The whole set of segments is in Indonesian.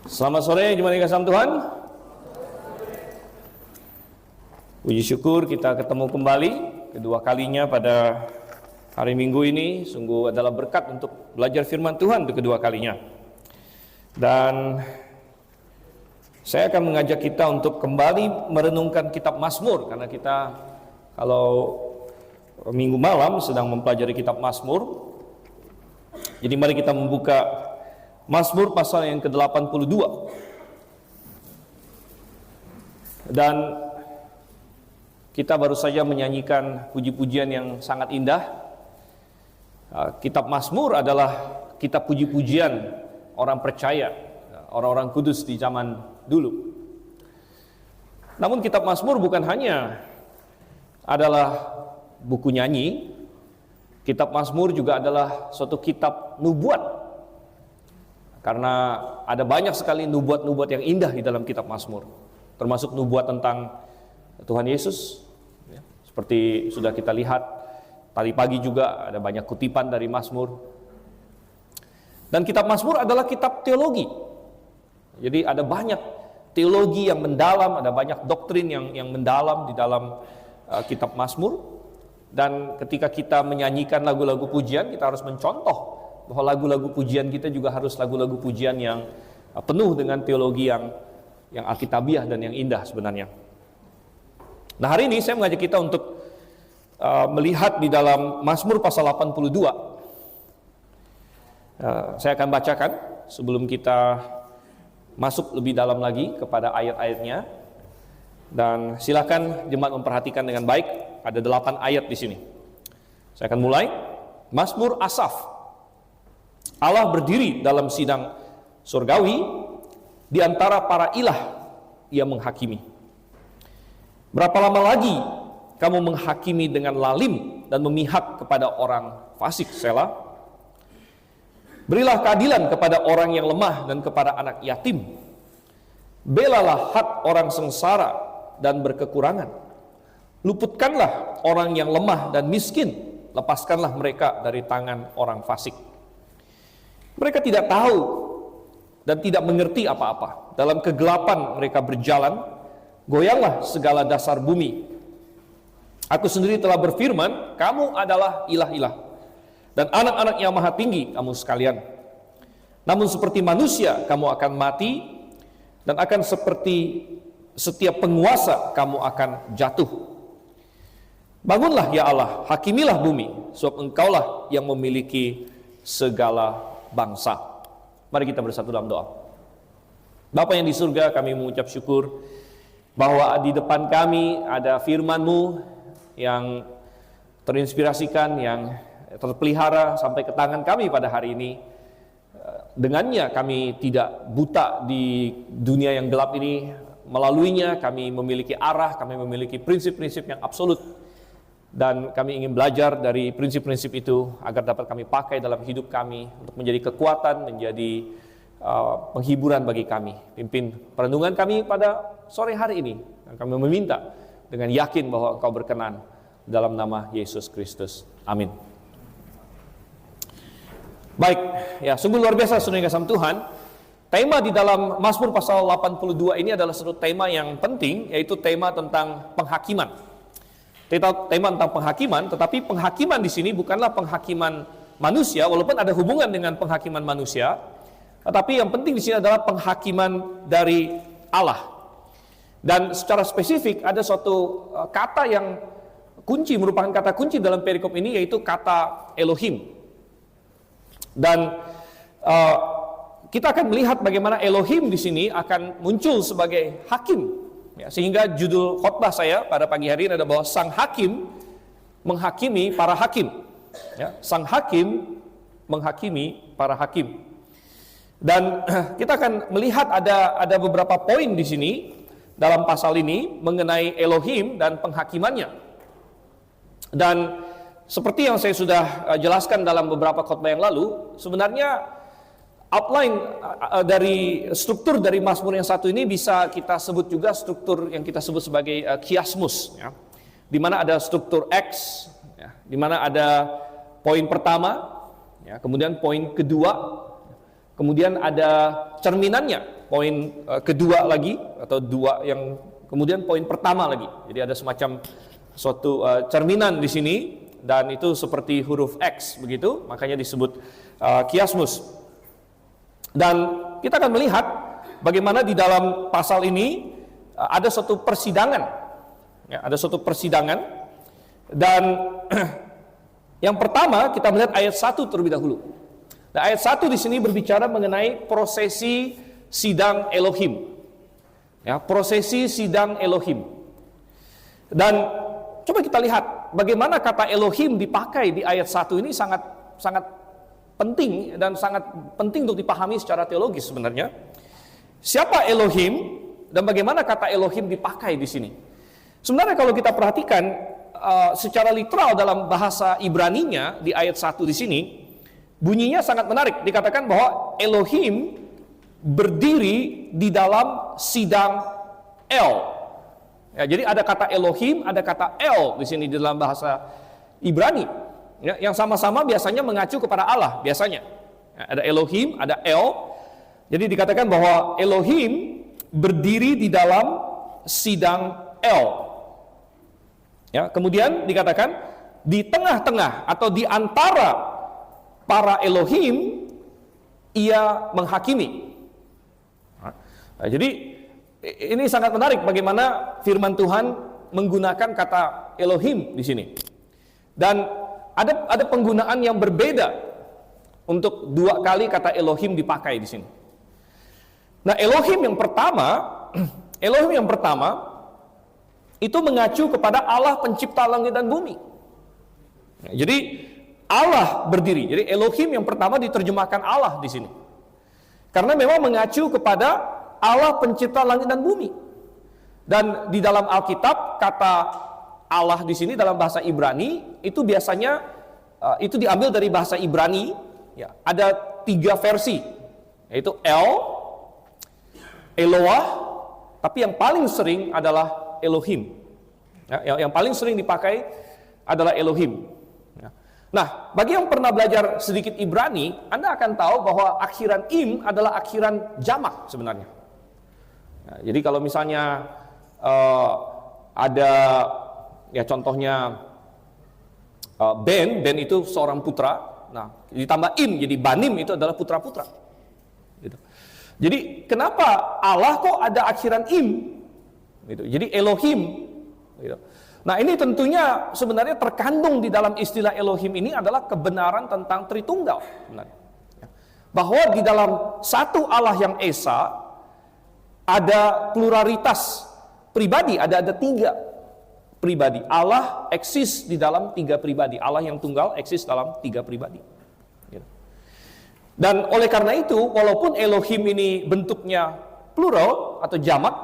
Selamat sore, jemaat yang kasih Tuhan. Puji syukur kita ketemu kembali kedua kalinya pada hari Minggu ini. Sungguh adalah berkat untuk belajar firman Tuhan untuk kedua kalinya. Dan saya akan mengajak kita untuk kembali merenungkan kitab Mazmur, karena kita kalau Minggu malam sedang mempelajari kitab Mazmur. Jadi mari kita membuka Mazmur pasal yang ke-82. Dan kita baru saja menyanyikan puji-pujian yang sangat indah. Kitab Mazmur adalah kitab puji-pujian orang percaya, orang-orang kudus di zaman dulu. Namun kitab Mazmur bukan hanya adalah buku nyanyi. Kitab Mazmur juga adalah suatu kitab nubuat. Karena ada banyak sekali nubuat-nubuat yang indah di dalam kitab Mazmur, termasuk nubuat tentang Tuhan Yesus, ya, seperti sudah kita lihat tadi pagi juga ada banyak kutipan dari Mazmur. Dan kitab Mazmur adalah kitab teologi. Jadi ada banyak teologi yang mendalam, ada banyak doktrin yang mendalam di dalam kitab Mazmur. Dan ketika kita menyanyikan lagu-lagu pujian, kita harus mencontoh bahwa lagu-lagu pujian kita juga harus lagu-lagu pujian yang penuh dengan teologi yang alkitabiah dan yang indah sebenarnya. Nah, hari ini saya mengajak kita untuk melihat di dalam Mazmur pasal 82. Saya akan bacakan sebelum kita masuk lebih dalam lagi kepada ayat-ayatnya. Dan silakan jemaat memperhatikan dengan baik, ada 8 ayat di sini. Saya akan mulai. Mazmur Asaf. Allah berdiri dalam sidang surgawi, di antara para ilah ia menghakimi. Berapa lama lagi kamu menghakimi dengan lalim dan memihak kepada orang fasik? Selah. Berilah keadilan kepada orang yang lemah dan kepada anak yatim. Belalah hak orang sengsara dan berkekurangan. Luputkanlah orang yang lemah dan miskin. Lepaskanlah mereka dari tangan orang fasik. Mereka tidak tahu dan tidak mengerti apa-apa. Dalam kegelapan mereka berjalan, goyanglah segala dasar bumi. Aku sendiri telah berfirman, kamu adalah ilah-ilah, dan anak-anak yang maha tinggi kamu sekalian. Namun seperti manusia kamu akan mati, dan akan seperti setiap penguasa kamu akan jatuh. Bangunlah ya Allah, hakimilah bumi, sebab engkaulah yang memiliki segala bangsa. Mari kita bersatu dalam doa. Bapa yang di surga, kami mengucap syukur bahwa di depan kami ada firman-Mu yang terinspirasikan, yang terpelihara sampai ke tangan kami pada hari ini. Dengannya kami tidak buta di dunia yang gelap ini. Melaluinya kami memiliki arah, kami memiliki prinsip-prinsip yang absolut. Dan kami ingin belajar dari prinsip-prinsip itu agar dapat kami pakai dalam hidup kami untuk menjadi kekuatan, menjadi penghiburan bagi kami. Pimpin perenungan kami pada sore hari ini. Dan kami meminta dengan yakin bahwa Engkau berkenan dalam nama Yesus Kristus. Amin. Baik, ya sungguh luar biasa saudara yang kasih Tuhan. Tema di dalam Mazmur pasal 82 ini adalah satu tema yang penting, yaitu tema tentang penghakiman. Tema tentang penghakiman, tetapi penghakiman di sini bukanlah penghakiman manusia, walaupun ada hubungan dengan penghakiman manusia, tetapi yang penting di sini adalah penghakiman dari Allah. Dan secara spesifik ada suatu kata yang kunci, merupakan kata kunci dalam perikop ini, yaitu kata Elohim. Dan kita akan melihat bagaimana Elohim di sini akan muncul sebagai hakim. Ya, sehingga judul khotbah saya pada pagi hari ini adalah bahwa sang hakim menghakimi para hakim. Ya, sang hakim menghakimi para hakim. Dan kita akan melihat ada beberapa poin di sini dalam pasal ini mengenai Elohim dan penghakimannya. Dan seperti yang saya sudah jelaskan dalam beberapa khotbah yang lalu, sebenarnya outline dari struktur dari Mazmur yang satu ini bisa kita sebut juga struktur yang kita sebut sebagai kiasmus, ya, di mana ada struktur X, ya, di mana ada poin pertama, ya, kemudian poin kedua, Kemudian ada cerminannya, poin kedua lagi, atau dua yang kemudian poin pertama lagi. Jadi ada semacam suatu cerminan di sini, dan itu seperti huruf X begitu, makanya disebut kiasmus. Dan kita akan melihat bagaimana di dalam pasal ini ada suatu persidangan, ya, ada suatu persidangan. Dan yang pertama kita melihat ayat 1 terlebih dahulu. Nah, ayat 1 di sini berbicara mengenai prosesi sidang Elohim. Ya, prosesi sidang Elohim. Dan coba kita lihat bagaimana kata Elohim dipakai di ayat 1 ini sangat penting, dan sangat penting untuk dipahami secara teologis sebenarnya. Siapa Elohim dan bagaimana kata Elohim dipakai di sini? Sebenarnya kalau kita perhatikan secara literal dalam bahasa Ibraninya di ayat 1 di sini, bunyinya sangat menarik. Dikatakan bahwa Elohim berdiri di dalam sidang El. Ya, jadi ada kata Elohim, ada kata El di sini di dalam bahasa Ibrani. Ya, yang sama-sama biasanya mengacu kepada Allah biasanya. Ya, ada Elohim, ada El. Jadi dikatakan bahwa Elohim berdiri di dalam sidang El. Ya, kemudian dikatakan di tengah-tengah atau di antara para Elohim ia menghakimi. Nah, jadi ini sangat menarik bagaimana firman Tuhan menggunakan kata Elohim di sini. Dan ada penggunaan yang berbeda untuk dua kali kata Elohim dipakai di sini. Nah, Elohim yang pertama itu mengacu kepada Allah pencipta langit dan bumi. Nah, jadi Allah berdiri. Jadi Elohim yang pertama diterjemahkan Allah di sini. Karena memang mengacu kepada Allah pencipta langit dan bumi. Dan di dalam Alkitab kata Allah di sini dalam bahasa Ibrani itu biasanya itu diambil dari bahasa Ibrani. Ya, ada 3 versi, yaitu El, Eloah, tapi yang paling sering adalah Elohim. Ya, yang paling sering dipakai adalah Elohim. Nah, bagi yang pernah belajar sedikit Ibrani, Anda akan tahu bahwa akhiran im adalah akhiran jamak sebenarnya. Nah, jadi kalau misalnya ada, ya contohnya Ben itu seorang putra. Nah, ditambah im, jadi banim itu adalah putra-putra. Gitu. Jadi kenapa Allah kok ada akhiran im? Gitu. Jadi Elohim. Gitu. Nah, ini tentunya sebenarnya terkandung di dalam istilah Elohim ini adalah kebenaran tentang Tritunggal. Bahwa di dalam satu Allah yang Esa ada pluralitas pribadi, ada 3 pribadi. Allah eksis di dalam 3 pribadi. Allah yang tunggal eksis dalam 3 pribadi. Dan oleh karena itu, walaupun Elohim ini bentuknya plural atau jamak,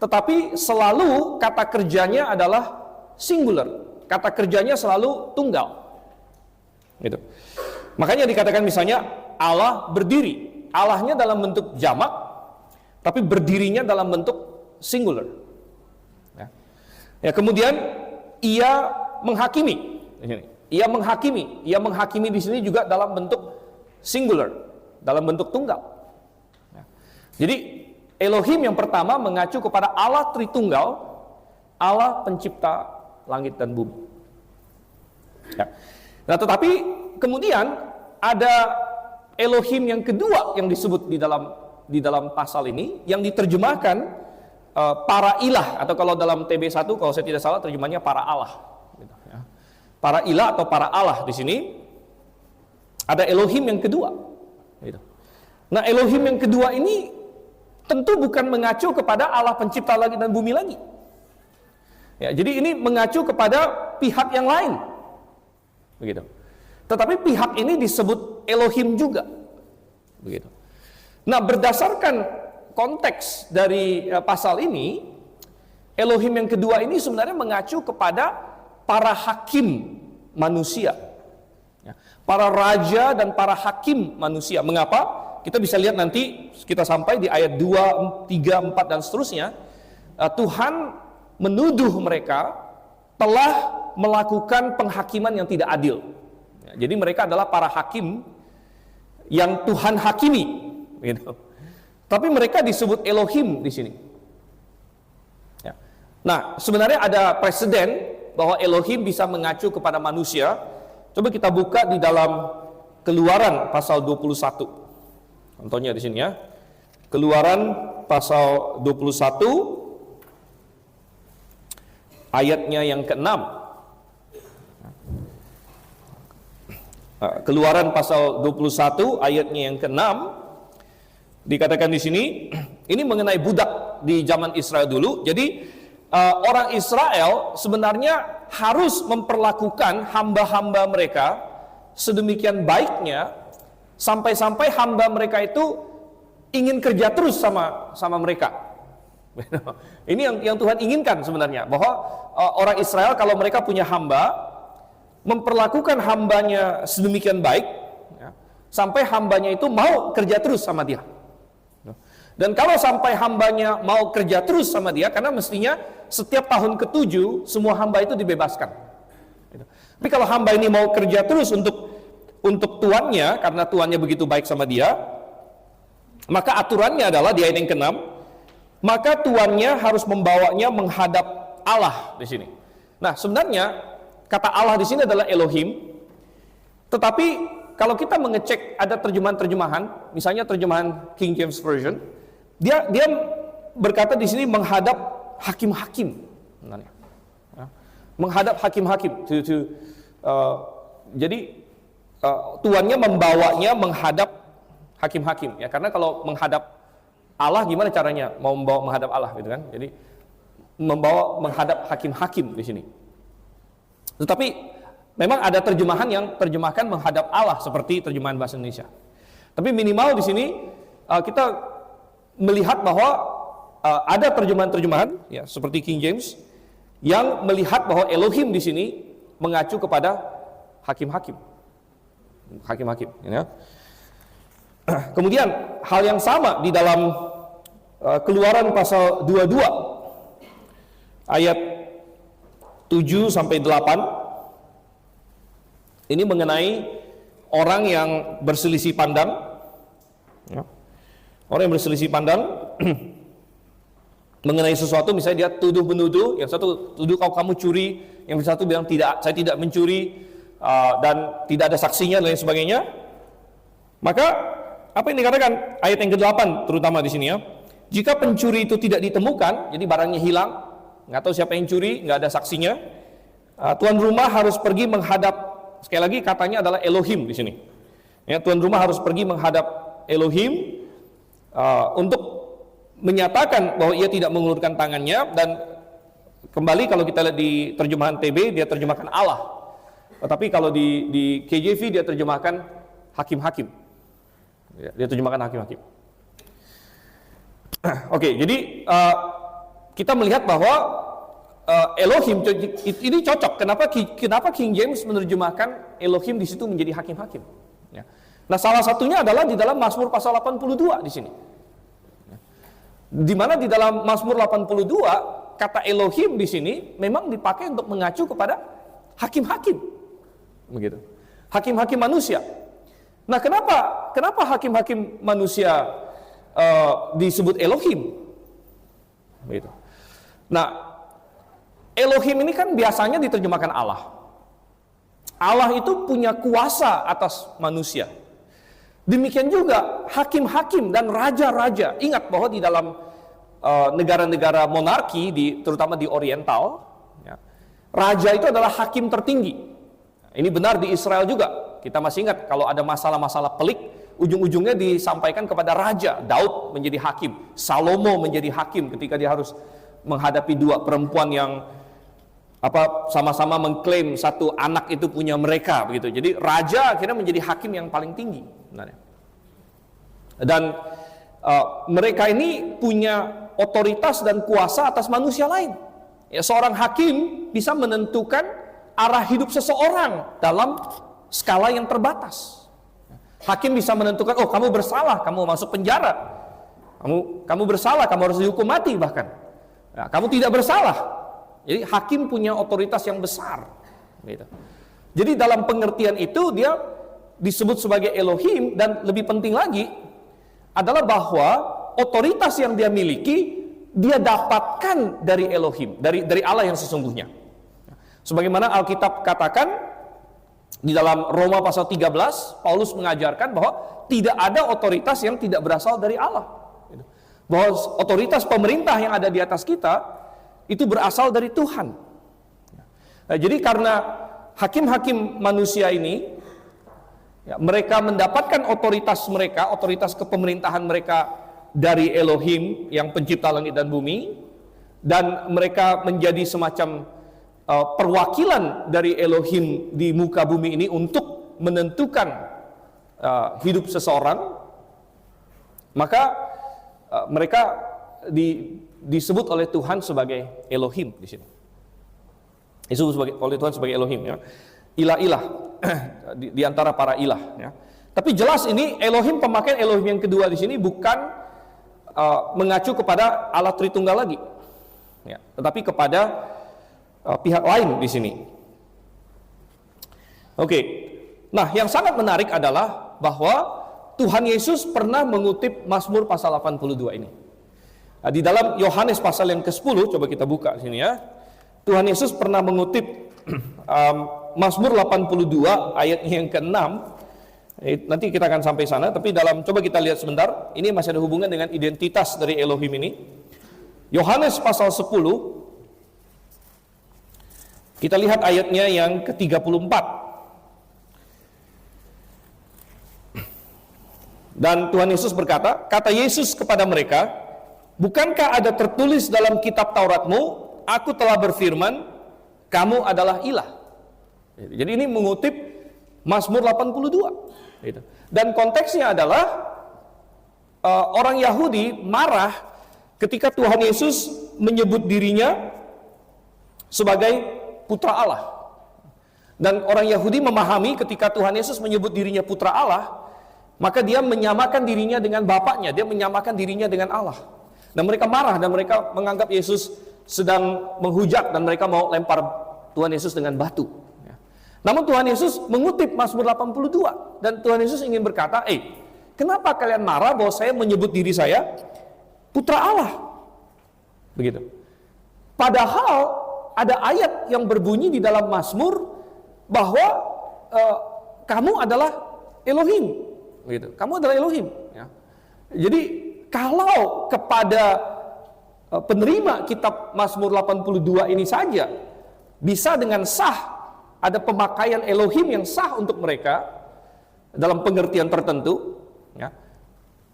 tetapi selalu kata kerjanya adalah singular. Kata kerjanya selalu tunggal. Gitu. Makanya dikatakan misalnya Allah berdiri. Allahnya dalam bentuk jamak, tapi berdirinya dalam bentuk singular. Ya, kemudian ia menghakimi. Ia menghakimi di sini juga dalam bentuk singular, dalam bentuk tunggal. Jadi Elohim yang pertama mengacu kepada Allah Tritunggal, Allah pencipta langit dan bumi. Ya. Nah, tetapi kemudian ada Elohim yang kedua yang disebut di dalam pasal ini, yang diterjemahkan para ilah, atau kalau dalam TB1 kalau saya tidak salah terjemahnya para Allah. Gitu, ya. Para ilah atau para Allah di sini ada Elohim yang kedua. Gitu. Nah, Elohim yang kedua ini tentu bukan mengacu kepada Allah pencipta langit dan bumi lagi. Ya, jadi ini mengacu kepada pihak yang lain. Begitu. Tetapi pihak ini disebut Elohim juga. Begitu. Nah, berdasarkan konteks dari pasal ini, Elohim yang kedua ini sebenarnya mengacu kepada para hakim manusia. Ya, para raja dan para hakim manusia. Mengapa? Kita bisa lihat nanti, kita sampai di ayat 2, 3, 4 dan seterusnya. Tuhan menuduh mereka telah melakukan penghakiman yang tidak adil. Jadi mereka adalah para hakim yang Tuhan hakimi, gitu. Tapi mereka disebut Elohim di sini. Ya. Nah, sebenarnya ada presiden bahwa Elohim bisa mengacu kepada manusia. Coba kita buka di dalam Keluaran pasal 21. Contohnya di sini ya. Keluaran pasal 21 ayatnya yang ke-6. Keluaran pasal 21 ayatnya yang ke-6 dikatakan di sini, ini mengenai budak di zaman Israel dulu. Jadi orang Israel sebenarnya harus memperlakukan hamba-hamba mereka sedemikian baiknya sampai-sampai hamba mereka itu ingin kerja terus sama mereka. Ini yang Tuhan inginkan sebenarnya, bahwa orang Israel kalau mereka punya hamba, memperlakukan hambanya sedemikian baik ya, sampai hambanya itu mau kerja terus sama dia. Dan kalau sampai hambanya mau kerja terus sama dia, karena mestinya setiap tahun ke-7 semua hamba itu dibebaskan. Tapi kalau hamba ini mau kerja terus untuk tuannya, karena tuannya begitu baik sama dia, maka aturannya adalah di ayat yang ke-6, maka tuannya harus membawanya menghadap Allah di sini. Nah, sebenarnya kata Allah di sini adalah Elohim. Tetapi kalau kita mengecek ada terjemahan-terjemahan, misalnya terjemahan King James Version, dia berkata di sini menghadap hakim-hakim. Menghadap hakim-hakim. Jadi tuannya membawanya menghadap hakim-hakim ya, karena kalau menghadap Allah gimana caranya mau membawa menghadap Allah gitu kan. Jadi membawa menghadap hakim-hakim di sini. Tetapi memang ada terjemahan yang terjemahkan menghadap Allah seperti terjemahan bahasa Indonesia. Tapi minimal di sini kita melihat bahwa ada terjemahan-terjemahan ya seperti King James yang melihat bahwa Elohim di sini mengacu kepada hakim-hakim. Hakim-hakim ya. Kemudian hal yang sama di dalam Keluaran pasal 22 ayat 7 sampai 8. Ini mengenai orang yang berselisih pandang ya. Orang yang berselisih pandang mengenai sesuatu, misalnya dia tuduh menuduh, yang satu tuduh kamu curi, yang satu bilang tidak, saya tidak mencuri, dan tidak ada saksinya dan lain sebagainya. Maka apa yang dikatakan ayat yang ke-8 terutama di sini ya, jika pencuri itu tidak ditemukan, jadi barangnya hilang, nggak tahu siapa yang curi, nggak ada saksinya, tuan rumah harus pergi menghadap, sekali lagi katanya adalah Elohim di sini ya, tuan rumah harus pergi menghadap Elohim untuk menyatakan bahwa ia tidak mengulurkan tangannya. Dan kembali kalau kita lihat di terjemahan TB, dia terjemahkan Allah. Tetapi kalau di KJV dia terjemahkan hakim-hakim. Dia terjemahkan hakim-hakim. Oke, jadi kita melihat bahwa Elohim ini cocok. Kenapa King James menerjemahkan Elohim di situ menjadi hakim-hakim? Ya. Nah, salah satunya adalah di dalam Mazmur pasal 82 di sini. Di mana di dalam Mazmur 82 kata Elohim di sini memang dipakai untuk mengacu kepada hakim-hakim. Begitu. Hakim-hakim manusia. Nah, kenapa hakim-hakim manusia disebut Elohim? Begitu. Nah, Elohim ini kan biasanya diterjemahkan Allah. Allah itu punya kuasa atas manusia. Demikian juga hakim-hakim dan raja-raja. Ingat bahwa di dalam negara-negara monarki, terutama di Oriental, ya, raja itu adalah hakim tertinggi. Ini benar di Israel juga. Kita masih ingat kalau ada masalah-masalah pelik, ujung-ujungnya disampaikan kepada raja. Daud menjadi hakim, Salomo menjadi hakim ketika dia harus menghadapi dua perempuan yang sama-sama mengklaim satu anak itu punya mereka begitu. Jadi raja akhirnya menjadi hakim yang paling tinggi sebenarnya. Dan mereka ini punya otoritas dan kuasa atas manusia lain. Ya, seorang hakim bisa menentukan arah hidup seseorang dalam skala yang terbatas. Hakim bisa menentukan, oh kamu bersalah, kamu masuk penjara. Kamu bersalah, kamu harus dihukum mati bahkan. Ya, kamu tidak bersalah. Jadi hakim punya otoritas yang besar. Gitu. Jadi dalam pengertian itu dia disebut sebagai Elohim, dan lebih penting lagi adalah bahwa otoritas yang dia miliki dia dapatkan dari Elohim, dari Allah yang sesungguhnya. Sebagaimana Alkitab katakan di dalam Roma pasal 13, Paulus mengajarkan bahwa tidak ada otoritas yang tidak berasal dari Allah. Bahwa otoritas pemerintah yang ada di atas kita itu berasal dari Tuhan. Nah, jadi karena hakim-hakim manusia ini, mereka mendapatkan otoritas mereka, otoritas kepemerintahan mereka dari Elohim yang pencipta langit dan bumi, dan mereka menjadi semacam perwakilan dari Elohim di muka bumi ini untuk menentukan hidup seseorang, maka mereka disebut oleh Tuhan sebagai Elohim di sini. Disebut oleh Tuhan sebagai Elohim, ya. Ilah-ilah di antara para ilah, ya. Tapi jelas ini Elohim, pemakaian Elohim yang kedua di sini bukan mengacu kepada Allah Tritunggal lagi, ya, tetapi kepada pihak lain di sini. Oke. Nah, yang sangat menarik adalah bahwa Tuhan Yesus pernah mengutip Mazmur pasal 82 ini. Nah, di dalam Yohanes pasal yang ke-10, coba kita buka sini, ya. Tuhan Yesus pernah mengutip Mazmur 82 ayat yang ke-6. Nanti kita akan sampai sana, tapi coba kita lihat sebentar. Ini masih ada hubungan dengan identitas dari Elohim ini. Yohanes pasal 10, kita lihat ayatnya yang ke-34. Dan Tuhan Yesus berkata, kata Yesus kepada mereka, bukankah ada tertulis dalam kitab Tauratmu, aku telah berfirman, kamu adalah ilah. Jadi ini mengutip Mazmur 82. Dan konteksnya adalah orang Yahudi marah ketika Tuhan Yesus menyebut dirinya sebagai putra Allah. Dan orang Yahudi memahami ketika Tuhan Yesus menyebut dirinya putra Allah, maka dia menyamakan dirinya dengan bapaknya, dia menyamakan dirinya dengan Allah. Dan mereka marah dan mereka menganggap Yesus sedang menghujat dan mereka mau lempar Tuhan Yesus dengan batu. Namun Tuhan Yesus mengutip Mazmur 82 dan Tuhan Yesus ingin berkata, kenapa kalian marah bahwa saya menyebut diri saya putra Allah? Begitu. Padahal ada ayat yang berbunyi di dalam Mazmur bahwa kamu adalah Elohim. Begitu. Kamu adalah Elohim. Ya. Jadi kalau kepada penerima kitab Mazmur 82 ini saja bisa dengan sah ada pemakaian Elohim yang sah untuk mereka dalam pengertian tertentu, ya.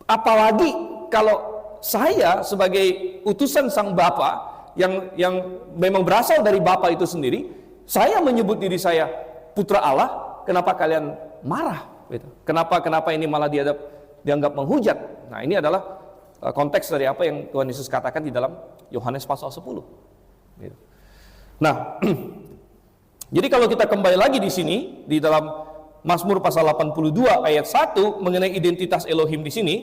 Apalagi kalau saya sebagai utusan Sang Bapa yang memang berasal dari Bapa itu sendiri, saya menyebut diri saya putra Allah, kenapa kalian marah? Gitu. Kenapa ini malah dianggap menghujat? Nah, ini adalah konteks dari apa yang Tuhan Yesus katakan di dalam Yohanes pasal 10. Gitu. Nah, jadi kalau kita kembali lagi di sini di dalam Mazmur pasal 82 ayat 1 mengenai identitas Elohim di sini,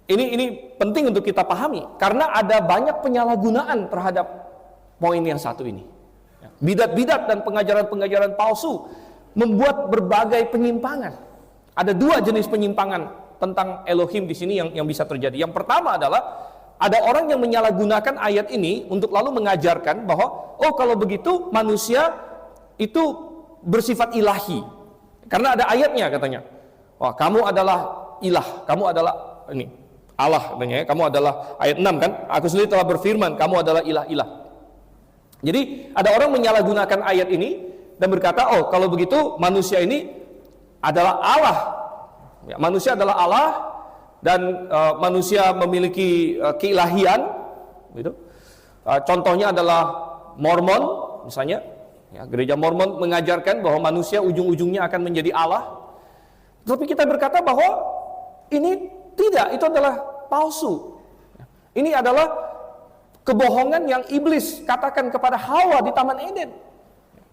ini penting untuk kita pahami karena ada banyak penyalahgunaan terhadap poin yang satu ini. Bidat-bidat dan pengajaran-pengajaran palsu membuat berbagai penyimpangan. Ada dua jenis penyimpangan tentang Elohim di sini yang bisa terjadi. Yang pertama adalah ada orang yang menyalahgunakan ayat ini untuk lalu mengajarkan bahwa kalau begitu manusia itu bersifat ilahi. Karena ada ayatnya katanya. Wah, kamu adalah ilah, kamu adalah ini Allah katanya, kamu adalah ayat 6 kan? Aku sendiri telah berfirman, kamu adalah ilah-ilah. Jadi ada orang menyalahgunakan ayat ini dan berkata, kalau begitu manusia ini adalah Allah. Ya, manusia adalah Allah dan manusia memiliki keilahian. Gitu. Contohnya adalah Mormon misalnya. Ya, gereja Mormon mengajarkan bahwa manusia ujung-ujungnya akan menjadi Allah. Tapi kita berkata bahwa ini tidak, itu adalah palsu. Ini adalah kebohongan yang iblis katakan kepada Hawa di Taman Eden.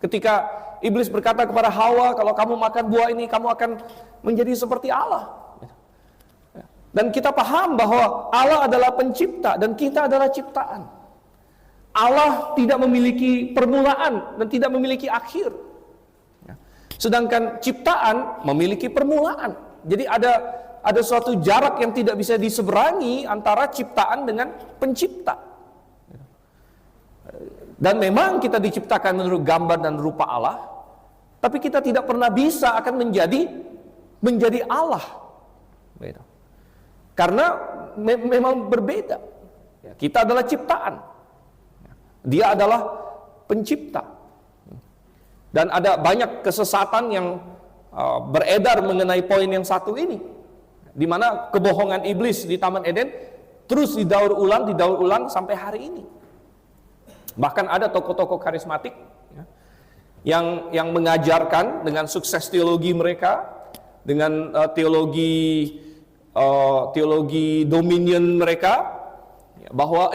Ketika iblis berkata kepada Hawa, kalau kamu makan buah ini, kamu akan menjadi seperti Allah. Dan kita paham bahwa Allah adalah pencipta dan kita adalah ciptaan. Allah tidak memiliki permulaan dan tidak memiliki akhir. Sedangkan ciptaan memiliki permulaan. Jadi ada suatu jarak yang tidak bisa diseberangi antara ciptaan dengan pencipta. Dan memang kita diciptakan menurut gambar dan rupa Allah, tapi kita tidak pernah bisa akan menjadi Allah. Karena memang berbeda. Kita adalah ciptaan, Dia adalah pencipta. Dan ada banyak kesesatan yang beredar mengenai poin yang satu ini, di mana kebohongan iblis di Taman Eden terus didaur ulang sampai hari ini. Bahkan ada tokoh-tokoh karismatik yang mengajarkan dengan sukses teologi mereka, dengan teologi dominion mereka, bahwa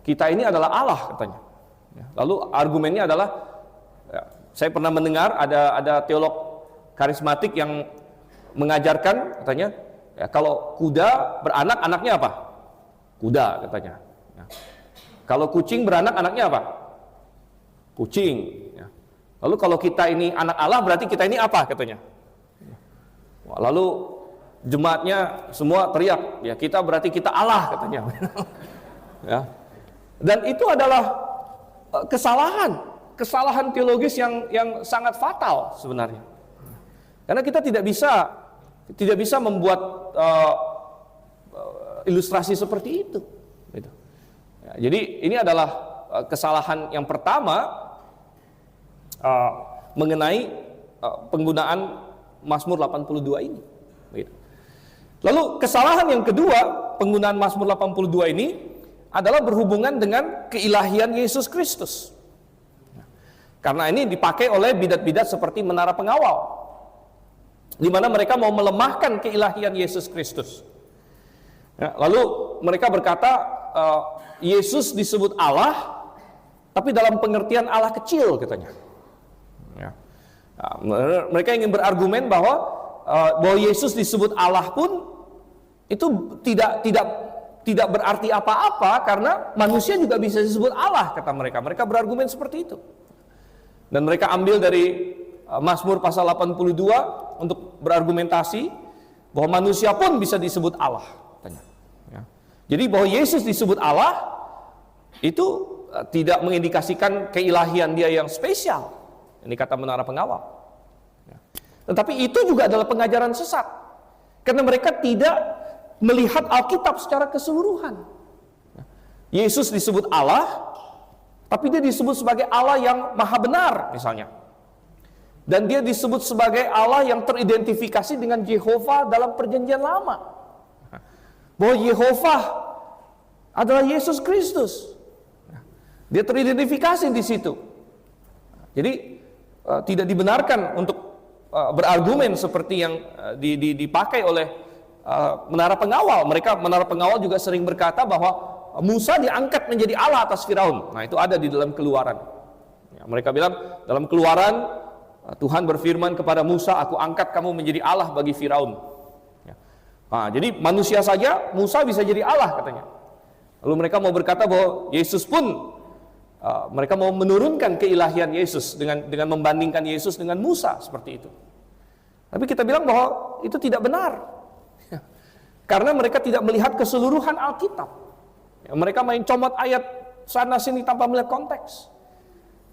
kita ini adalah Allah katanya. Lalu argumennya adalah, saya pernah mendengar ada teolog karismatik yang mengajarkan katanya, kalau kuda beranak, anaknya apa? Kuda katanya. Kalau kucing beranak, anaknya apa? Kucing. Lalu kalau kita ini anak Allah, berarti kita ini apa katanya? Lalu jemaatnya semua teriak, kita berarti kita Allah katanya. Dan itu adalah kesalahan teologis yang sangat fatal sebenarnya. Karena kita tidak bisa membuat ilustrasi seperti itu. Jadi ini adalah kesalahan yang pertama mengenai penggunaan Mazmur 82 ini. Lalu kesalahan yang kedua penggunaan Mazmur 82 ini adalah berhubungan dengan keilahian Yesus Kristus. Karena ini dipakai oleh bidat-bidat seperti Menara Pengawal, di mana mereka mau melemahkan keilahian Yesus Kristus. Lalu mereka berkata Yesus disebut Allah, tapi dalam pengertian Allah kecil katanya. Mereka ingin berargumen bahwa Yesus disebut Allah pun itu tidak berarti apa-apa, karena manusia juga bisa disebut Allah, kata mereka. Mereka berargumen seperti itu. Dan mereka ambil dari Mazmur pasal 82 untuk berargumentasi bahwa manusia pun bisa disebut Allah, katanya. Jadi bahwa Yesus disebut Allah itu tidak mengindikasikan keilahian Dia yang spesial. Ini kata Menara Pengawal. Tetapi itu juga adalah pengajaran sesat, karena mereka tidak melihat Alkitab secara keseluruhan. Yesus disebut Allah, tapi Dia disebut sebagai Allah yang maha benar misalnya. Dan Dia disebut sebagai Allah yang teridentifikasi dengan Yehova dalam perjanjian lama. Bahwa Yehova adalah Yesus Kristus. Dia teridentifikasi di situ. Jadi tidak dibenarkan untuk berargumen seperti yang dipakai oleh Menara Pengawal. Menara Pengawal juga sering berkata bahwa Musa diangkat menjadi Allah atas Firaun. Nah, itu ada di dalam Keluaran. Mereka bilang dalam Keluaran Tuhan berfirman kepada Musa, aku angkat kamu menjadi Allah bagi Firaun. Nah, jadi manusia saja Musa bisa jadi Allah katanya. Lalu mereka mau berkata bahwa Yesus pun mereka mau menurunkan keilahian Yesus dengan membandingkan Yesus dengan Musa seperti itu. Tapi kita bilang bahwa itu tidak benar. Karena mereka tidak melihat keseluruhan Alkitab. Mereka main comot ayat sana sini tanpa melihat konteks.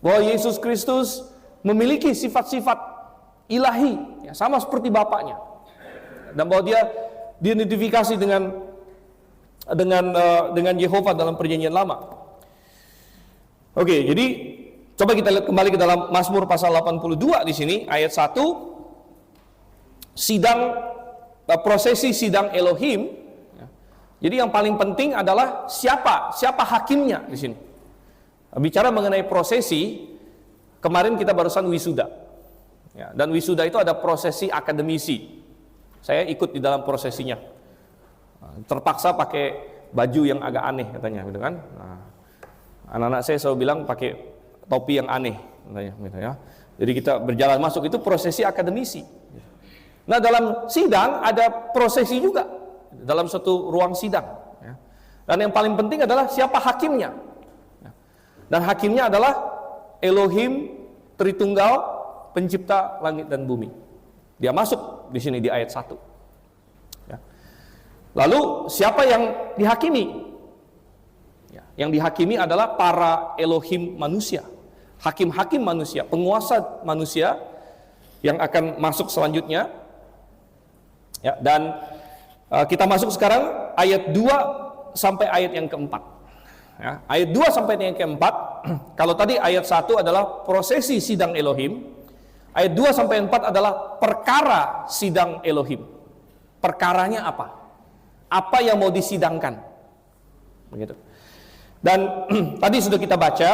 Bahwa Yesus Kristus memiliki sifat-sifat ilahi, sama seperti Bapaknya. Dan bahwa Dia diidentifikasi dengan Yehova dalam perjanjian lama. Oke, jadi coba kita lihat kembali ke dalam Mazmur pasal 82 di sini ayat 1. Prosesi sidang Elohim. Jadi yang paling penting adalah siapa hakimnya di sini. Bicara mengenai prosesi, kemarin kita barusan wisuda. Dan wisuda itu ada prosesi akademisi. Saya ikut di dalam prosesinya. Terpaksa pakai baju yang agak aneh katanya, gitu kan? Nah, anak-anak saya selalu bilang pakai topi yang aneh, katanya, gitu ya. Jadi kita berjalan masuk, itu prosesi akademisi. Nah, dalam sidang ada prosesi juga dalam satu ruang sidang. Dan yang paling penting adalah siapa hakimnya. Dan hakimnya adalah Elohim Tritunggal pencipta langit dan bumi. Dia masuk di sini di ayat 1. Ya. Lalu siapa yang dihakimi? Ya, yang dihakimi adalah para Elohim manusia, hakim-hakim manusia, penguasa manusia yang akan masuk selanjutnya. Ya, dan kita masuk sekarang ayat 2 sampai ayat yang keempat. Ya, ayat 2 sampai yang keempat. Kalau tadi ayat 1 adalah prosesi sidang Elohim, ayat 2 sampai 4 adalah perkara sidang Elohim. Perkaranya apa? Apa yang mau disidangkan? Begitu. Dan tadi sudah kita baca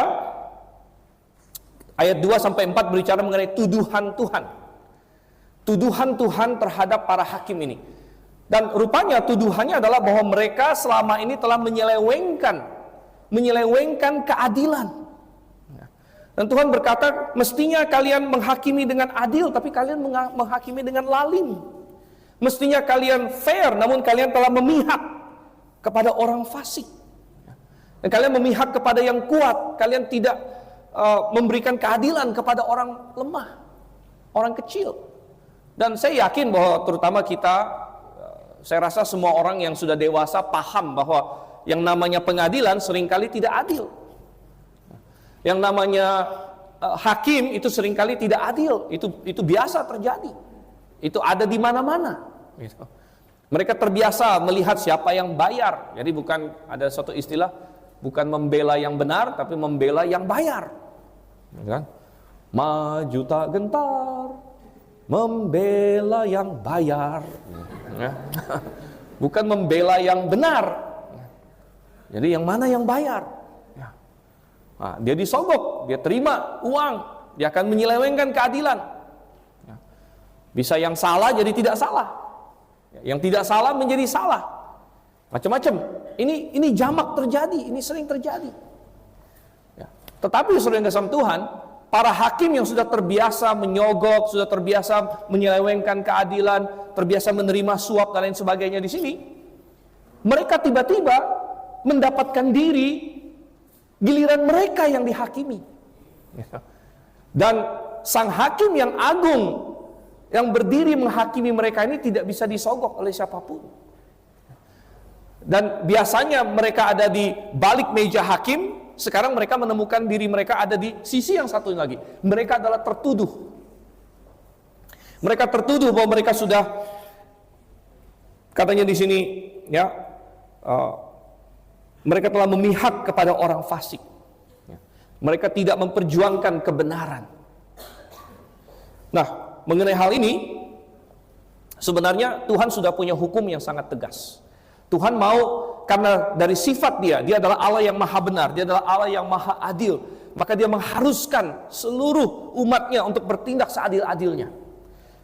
ayat 2 sampai 4 berbicara mengenai tuduhan Tuhan. Tuduhan Tuhan terhadap para hakim ini. Dan rupanya tuduhannya adalah bahwa mereka selama ini telah menyelewengkan keadilan. Dan Tuhan berkata, mestinya kalian menghakimi dengan adil, tapi kalian menghakimi dengan lalim. Mestinya kalian fair, namun kalian telah memihak kepada orang fasik. Dan kalian memihak kepada yang kuat. Kalian tidak memberikan keadilan kepada orang lemah, orang kecil. Dan saya yakin bahwa terutama kita, saya rasa semua orang yang sudah dewasa paham bahwa yang namanya pengadilan seringkali tidak adil. Yang namanya hakim itu seringkali tidak adil. Itu biasa terjadi. Itu ada di mana-mana. Gitu. Mereka terbiasa melihat siapa yang bayar. Jadi bukan ada suatu istilah, bukan membela yang benar, tapi membela yang bayar. Gitu kan? Maju tak gentar, membela yang bayar. Ya. Bukan membela yang benar. Jadi yang mana yang bayar? Ya. Nah, dia disogok, dia terima uang, dia akan menyelewengkan keadilan. Ya. Bisa yang salah jadi tidak salah, yang tidak salah menjadi salah, macam-macam. Ini jamak terjadi, ini sering terjadi. Ya. Tetapi saudara yang kasih Tuhan, para hakim yang sudah terbiasa menyogok, sudah terbiasa menyelewengkan keadilan, terbiasa menerima suap dan lain sebagainya di sini, mereka tiba-tiba mendapatkan giliran mereka yang dihakimi. Dan sang hakim yang agung yang berdiri menghakimi mereka ini tidak bisa disogok oleh siapapun. Dan biasanya mereka ada di balik meja hakim, sekarang mereka menemukan diri mereka ada di sisi yang satu lagi. Mereka adalah tertuduh. Mereka tertuduh bahwa mereka sudah, katanya di sini, ya, mereka telah memihak kepada orang fasik. Mereka tidak memperjuangkan kebenaran. Nah, mengenai hal ini, sebenarnya Tuhan sudah punya hukum yang sangat tegas. Tuhan mau, karena dari sifat dia adalah Allah yang maha benar, dia adalah Allah yang maha adil, maka dia mengharuskan seluruh umatnya untuk bertindak seadil-adilnya.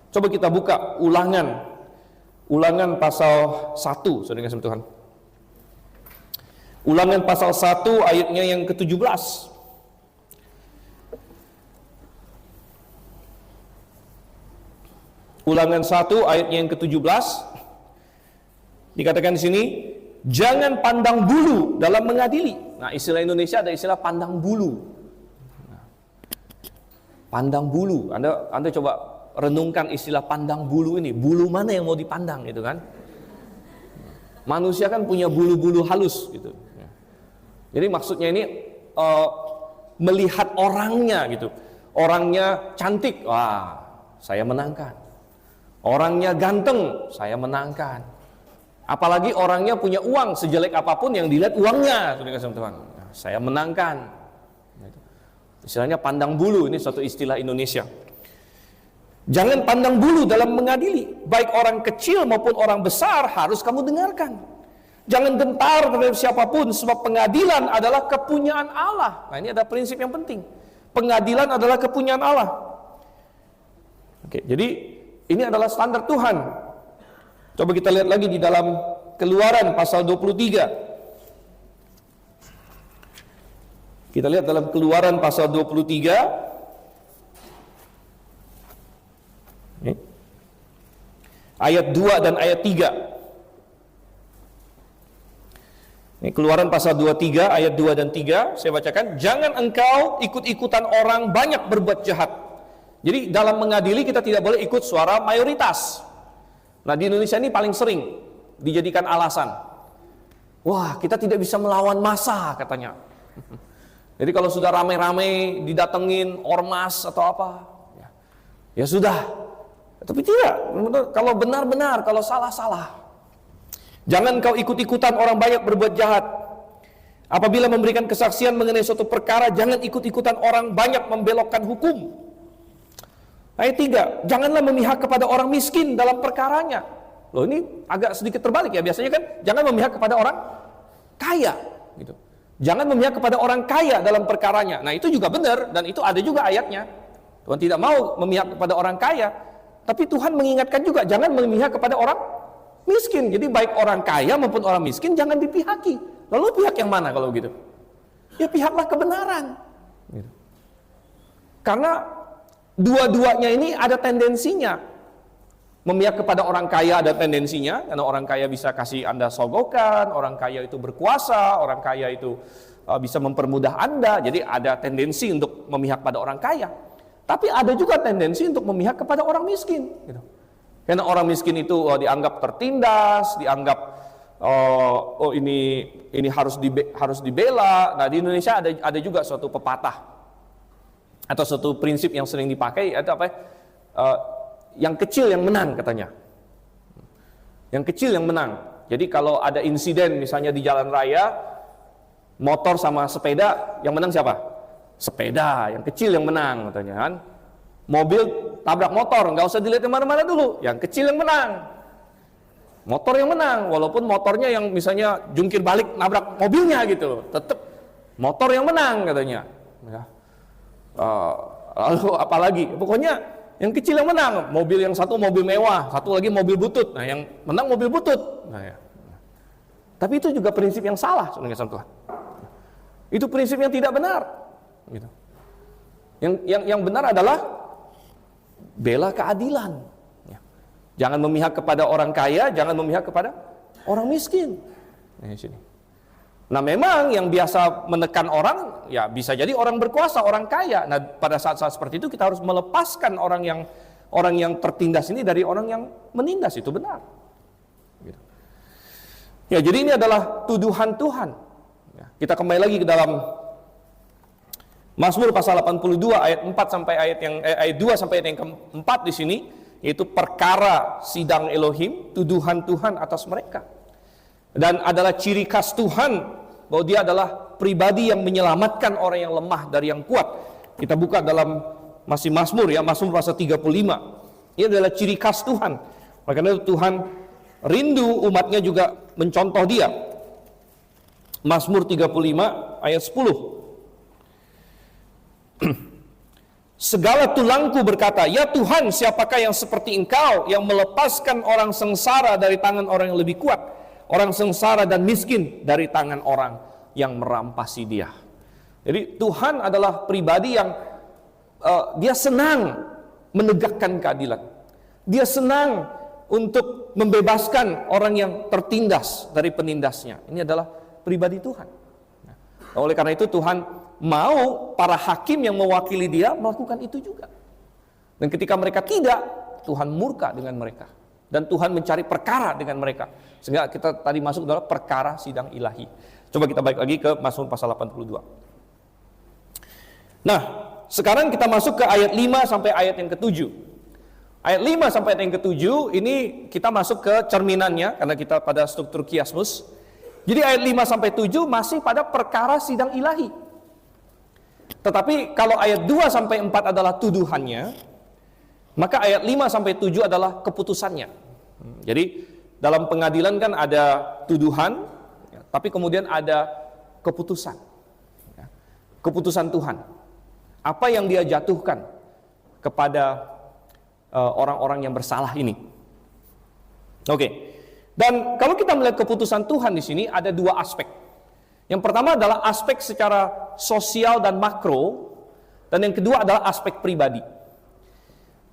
Coba kita buka Ulangan pasal 1, saudara kasih Tuhan. Ulangan pasal 1 ayatnya yang ke-17. Ulangan 1 ayatnya yang ke-17. Dikatakan di sini, jangan pandang bulu dalam mengadili. Nah, istilah Indonesia ada istilah pandang bulu. Pandang bulu. Anda coba renungkan istilah pandang bulu ini. Bulu mana yang mau dipandang gitu kan? Manusia kan punya bulu-bulu halus gitu. Jadi maksudnya ini melihat orangnya gitu. Orangnya cantik, wah, saya menangkan. Orangnya ganteng, saya menangkan. Apalagi orangnya punya uang, sejelek apapun yang dilihat uangnya, Tuhan. Saya menangkan. Istilahnya pandang bulu, ini suatu istilah Indonesia. Jangan pandang bulu dalam mengadili. Baik orang kecil maupun orang besar harus kamu dengarkan. Jangan gentar terhadap siapapun, sebab pengadilan adalah kepunyaan Allah. Nah, ini ada prinsip yang penting. Pengadilan adalah kepunyaan Allah. Oke, jadi ini adalah standar Tuhan. Coba kita lihat lagi di dalam Keluaran pasal 23. Kita lihat dalam Keluaran pasal 23. Ini. Ayat 2 dan ayat 3. Ini Keluaran pasal 23 ayat 2 dan 3. Saya bacakan. Jangan engkau ikut-ikutan orang banyak berbuat jahat, Jadi dalam mengadili kita tidak boleh ikut suara mayoritas. Nah, di Indonesia ini paling sering dijadikan alasan. Wah, kita tidak bisa melawan massa katanya. Jadi kalau sudah ramai-ramai didatengin ormas atau apa, ya sudah. Tapi tidak, kalau benar-benar, kalau salah-salah. Jangan kau ikut-ikutan orang banyak berbuat jahat. Apabila memberikan kesaksian mengenai suatu perkara, jangan ikut-ikutan orang banyak membelokkan hukum. Ayat 3, janganlah memihak kepada orang miskin dalam perkaranya. Loh, ini agak sedikit terbalik ya. Biasanya kan jangan memihak kepada orang kaya gitu. Jangan memihak kepada orang kaya dalam perkaranya. Nah, itu juga benar dan itu ada juga ayatnya. Tuhan tidak mau memihak kepada orang kaya, tapi Tuhan mengingatkan juga jangan memihak kepada orang miskin. Jadi baik orang kaya maupun orang miskin jangan dipihaki. Lalu pihak yang mana kalau gitu? Ya pihaklah kebenaran. Gitu. Karena dua-duanya ini ada tendensinya. Memihak kepada orang kaya ada tendensinya, karena orang kaya bisa kasih Anda sogokan, orang kaya itu berkuasa, orang kaya itu bisa mempermudah Anda, jadi ada tendensi untuk memihak pada orang kaya. Tapi ada juga tendensi untuk memihak kepada orang miskin. Gitu. Karena orang miskin itu dianggap tertindas, dianggap ini harus dibela. Nah, di Indonesia ada juga suatu pepatah atau suatu prinsip yang sering dipakai, itu apa? Yang kecil yang menang katanya. Yang kecil yang menang. Jadi kalau ada insiden misalnya di jalan raya, motor sama sepeda, yang menang siapa? Sepeda, yang kecil yang menang katanya kan. Mobil tabrak motor, nggak usah dilihat kemana-mana dulu, yang kecil yang menang. Motor yang menang, walaupun motornya yang misalnya jungkir balik nabrak mobilnya gitu, tetap motor yang menang katanya. Ya. Lalu apalagi, pokoknya yang kecil yang menang, mobil yang satu mobil mewah, satu lagi mobil butut. Nah, yang menang mobil butut. Nah, ya. Tapi itu juga prinsip yang salah sebenarnya sama Tuhan. Itu prinsip yang tidak benar. Gitu. Yang benar adalah bela keadilan. Ya. Jangan memihak kepada orang kaya, jangan memihak kepada orang miskin. Nah, sini. Nah, memang yang biasa menekan orang, ya bisa jadi orang berkuasa, orang kaya. Nah, pada saat-saat seperti itu kita harus melepaskan orang yang tertindas ini dari orang yang menindas, itu benar. Gitu. Ya, jadi ini adalah tuduhan Tuhan. Ya, kita kembali lagi ke dalam Mazmur pasal 82 ayat 4 sampai ayat 2 sampai ayat yang keempat di sini, yaitu perkara sidang Elohim, tuduhan Tuhan atas mereka. Dan adalah ciri khas Tuhan bahwa dia adalah pribadi yang menyelamatkan orang yang lemah dari yang kuat. Kita buka dalam masih Mazmur ya, Mazmur pasal 35. Ini adalah ciri khas Tuhan. Karena itu Tuhan rindu umatnya juga mencontoh dia. Mazmur 35 ayat 10. Segala tulangku berkata, ya Tuhan, siapakah yang seperti Engkau yang melepaskan orang sengsara dari tangan orang yang lebih kuat, orang sengsara dan miskin dari tangan orang yang merampasi dia. Jadi Tuhan adalah pribadi yang dia senang menegakkan keadilan. Dia senang untuk membebaskan orang yang tertindas dari penindasnya. Ini adalah pribadi Tuhan. Nah, oleh karena itu Tuhan mau para hakim yang mewakili dia melakukan itu juga. Dan ketika mereka tidak, Tuhan murka dengan mereka. Dan Tuhan mencari perkara dengan mereka. Sehingga kita tadi masuk dalam perkara sidang ilahi. Coba kita balik lagi ke Mazmur pasal 82. Nah, sekarang kita masuk ke ayat 5 sampai ayat yang ke-7. Ayat 5 sampai ayat yang ke-7 ini kita masuk ke cerminannya, karena kita pada struktur kiasmus. Jadi ayat 5 sampai 7 masih pada perkara sidang ilahi. Tetapi kalau ayat 2 sampai 4 adalah tuduhannya, maka ayat 5 sampai 7 adalah keputusannya. Jadi dalam pengadilan kan ada tuduhan, ya, tapi kemudian ada keputusan. Ya, keputusan Tuhan. Apa yang dia jatuhkan kepada orang-orang yang bersalah ini. Oke. Dan kalau kita melihat keputusan Tuhan di sini ada dua aspek. Yang pertama adalah aspek secara sosial dan makro, dan yang kedua adalah aspek pribadi.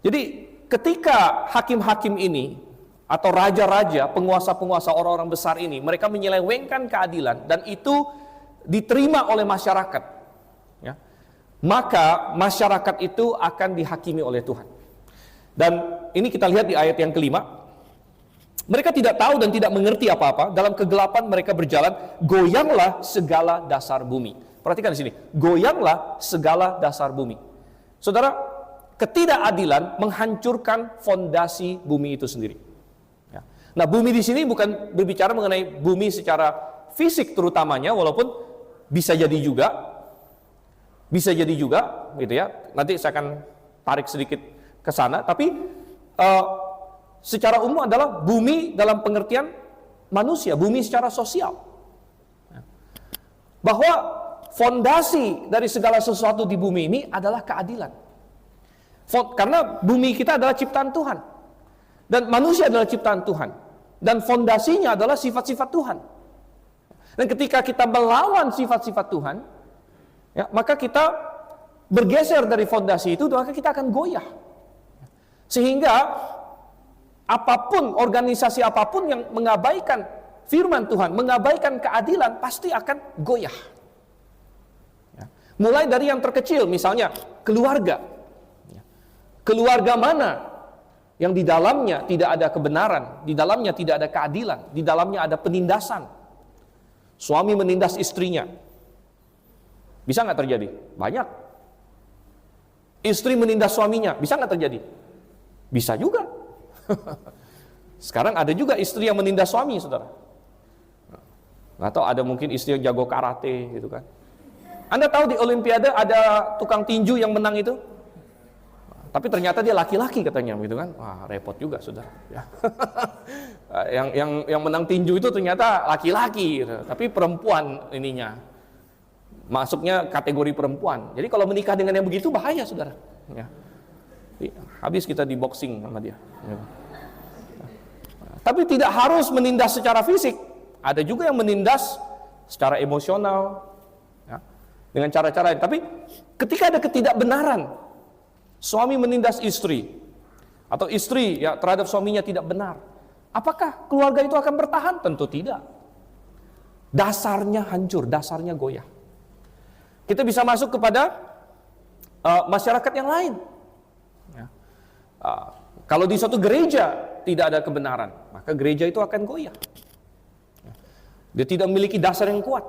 Jadi ketika hakim-hakim ini atau raja-raja, penguasa-penguasa orang-orang besar ini, mereka menyelewengkan keadilan dan itu diterima oleh masyarakat. Ya. maka masyarakat itu akan dihakimi oleh Tuhan. Dan ini kita lihat di ayat yang kelima. Mereka tidak tahu dan tidak mengerti apa-apa. Dalam kegelapan mereka berjalan. Goyanglah segala dasar bumi. Perhatikan di sini. Goyanglah segala dasar bumi. Saudara, ketidakadilan menghancurkan fondasi bumi itu sendiri. Ya. Nah, bumi di sini bukan berbicara mengenai bumi secara fisik terutamanya, walaupun bisa jadi juga, gitu ya. Nanti saya akan tarik sedikit ke sana. Tapi secara umum adalah bumi dalam pengertian manusia, bumi secara sosial. Bahwa fondasi dari segala sesuatu di bumi ini adalah keadilan. Karena bumi kita adalah ciptaan Tuhan. Dan manusia adalah ciptaan Tuhan. Dan fondasinya adalah sifat-sifat Tuhan. Dan ketika kita melawan sifat-sifat Tuhan, ya, maka kita bergeser dari fondasi itu, maka kita akan goyah. Sehingga apapun, organisasi apapun yang mengabaikan firman Tuhan, mengabaikan keadilan, pasti akan goyah. Ya. Mulai dari yang terkecil, misalnya keluarga. Ya. Keluarga mana yang di dalamnya tidak ada kebenaran, di dalamnya tidak ada keadilan, di dalamnya ada penindasan. Suami menindas istrinya. Bisa nggak terjadi? Banyak. Istri menindas suaminya. Bisa nggak terjadi? Bisa juga. Sekarang ada juga istri yang menindas suami, saudara. Atau ada mungkin istri yang jago karate, gitu kan. Anda tahu di Olimpiade ada tukang tinju yang menang itu? Tapi ternyata dia laki-laki katanya, gitu kan? Wah, repot juga, saudara. Ya. yang menang tinju itu ternyata laki-laki, gitu. Tapi perempuan ininya. Masuknya kategori perempuan. Jadi kalau menikah dengan yang begitu bahaya, saudara. Ya. Habis kita di boxing sama dia. Ya. Tapi tidak harus menindas secara fisik. Ada juga yang menindas secara emosional, ya, dengan cara-cara lain. Tapi ketika ada ketidakbenaran, suami menindas istri, atau istri ya terhadap suaminya tidak benar, apakah keluarga itu akan bertahan? Tentu tidak. Dasarnya hancur, dasarnya goyah. Kita bisa masuk kepada masyarakat yang lain. Ya. Kalau di suatu gereja tidak ada kebenaran, maka gereja itu akan goyah. Dia tidak memiliki dasar yang kuat.